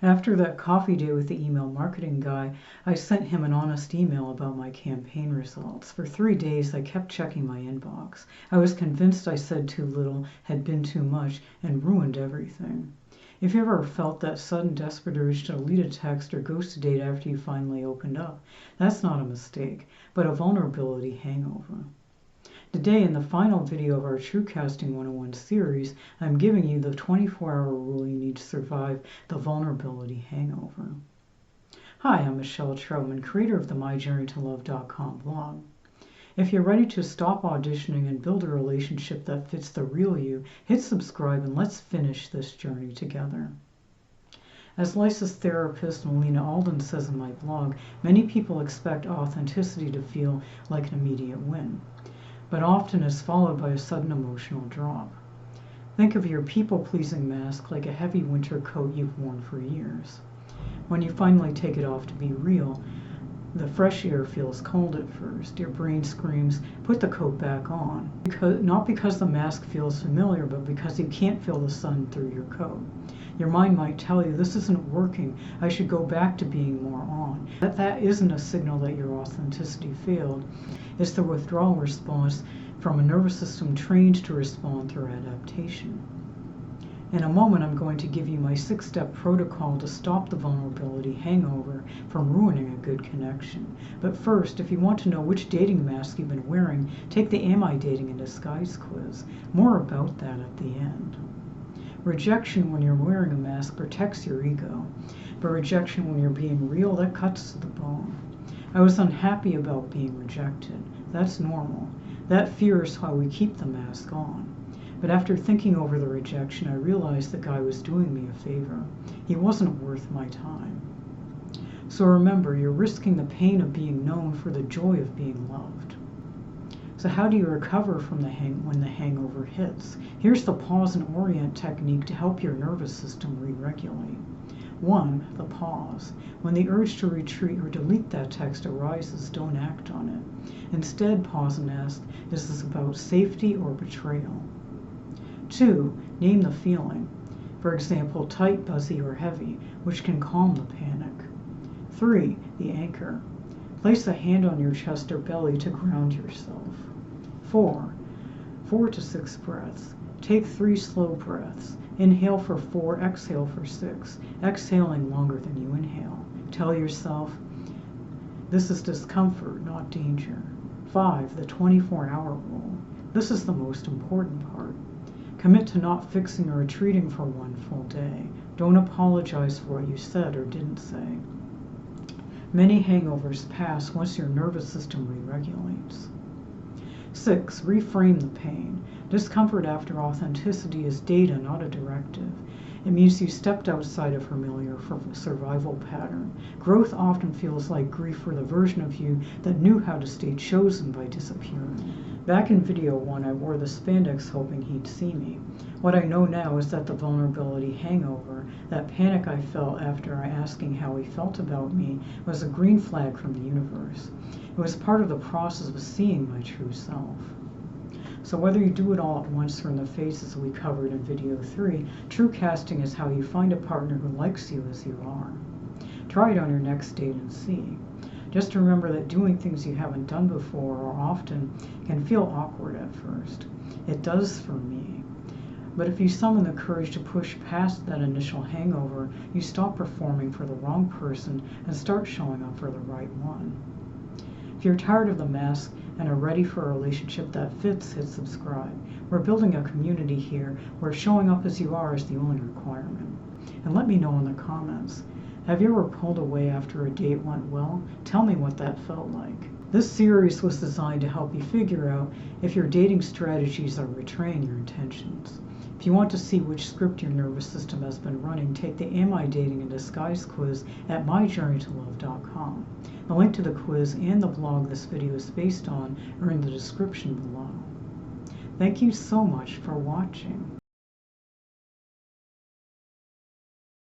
After that coffee day with the email marketing guy, I sent him an honest email about my campaign results. For 3 days, I kept checking my inbox. I was convinced I said too little, had been too much, and ruined everything. If you ever felt that sudden desperate urge to delete a text or ghost a date after you finally opened up, that's not a mistake, but a vulnerability hangover. Today, in the final video of our True Casting 101 series, I'm giving you the 24-hour rule you need to survive the vulnerability hangover. Hi, I'm Michelle Troutman, creator of the MyJourneyToLove.com blog. If you're ready to stop auditioning and build a relationship that fits the real you, hit subscribe and let's finish this journey together. As licensed therapist Melina Alden says in my blog, many people expect authenticity to feel like an immediate win, but often is followed by a sudden emotional drop. Think of your people-pleasing mask like a heavy winter coat you've worn for years. When you finally take it off to be real, the fresh air feels cold at first. Your brain screams, put the coat back on. Not because the mask feels familiar, but because you can't feel the sun through your coat. Your mind might tell you, this isn't working, I should go back to being more on. That isn't a signal that your authenticity failed. It's the withdrawal response from a nervous system trained to respond through adaptation. In a moment, I'm going to give you my 6-step protocol to stop the vulnerability hangover from ruining a good connection. But first, if you want to know which dating mask you've been wearing, take the Am I Dating in Disguise quiz. More about that at the end. Rejection when you're wearing a mask protects your ego, but rejection when you're being real, that cuts to the bone. I was unhappy about being rejected. That's normal. That fear is why we keep the mask on. But after thinking over the rejection, I realized the guy was doing me a favor. He wasn't worth my time. So remember, you're risking the pain of being known for the joy of being loved. So how do you recover from when the hangover hits? Here's the pause and orient technique to help your nervous system re-regulate. 1. The pause. When the urge to retreat or delete that text arises, don't act on it. Instead, pause and ask, is this about safety or betrayal? 2. Name the feeling. For example, tight, buzzy, or heavy, which can calm the panic. 3. The anchor. Place a hand on your chest or belly to ground yourself. 4 to 6 breaths. Take 3 slow breaths. Inhale for 4, exhale for 6, exhaling longer than you inhale. Tell yourself, this is discomfort, not danger. 5. The 24-hour rule. This is the most important part. Commit to not fixing or retreating for 1 full day. Don't apologize for what you said or didn't say. Many hangovers pass once your nervous system re-regulates. 6. Reframe the pain. Discomfort after authenticity is data, not a directive. It means you stepped outside a familiar survival pattern. Growth often feels like grief for the version of you that knew how to stay chosen by disappearing. Back in video 1, I wore the spandex hoping he'd see me. What I know now is that the vulnerability hangover, that panic I felt after asking how he felt about me, was a green flag from the universe. It was part of the process of seeing my true self. So whether you do it all at once or in the phases we covered in video 3, true casting is how you find a partner who likes you as you are. Try it on your next date and see. Just remember that doing things you haven't done before or often can feel awkward at first. It does for me. But if you summon the courage to push past that initial hangover, you stop performing for the wrong person and start showing up for the right one. If you're tired of the mask and are ready for a relationship that fits, hit subscribe. We're building a community here where showing up as you are is the only requirement. And let me know in the comments. Have you ever pulled away after a date went well? Tell me what that felt like. This series was designed to help you figure out if your dating strategies are betraying your intentions. If you want to see which script your nervous system has been running, take the Am I Dating in Disguise quiz at MyJourneyToLove.com. The link to the quiz and the blog this video is based on are in the description below. Thank you so much for watching.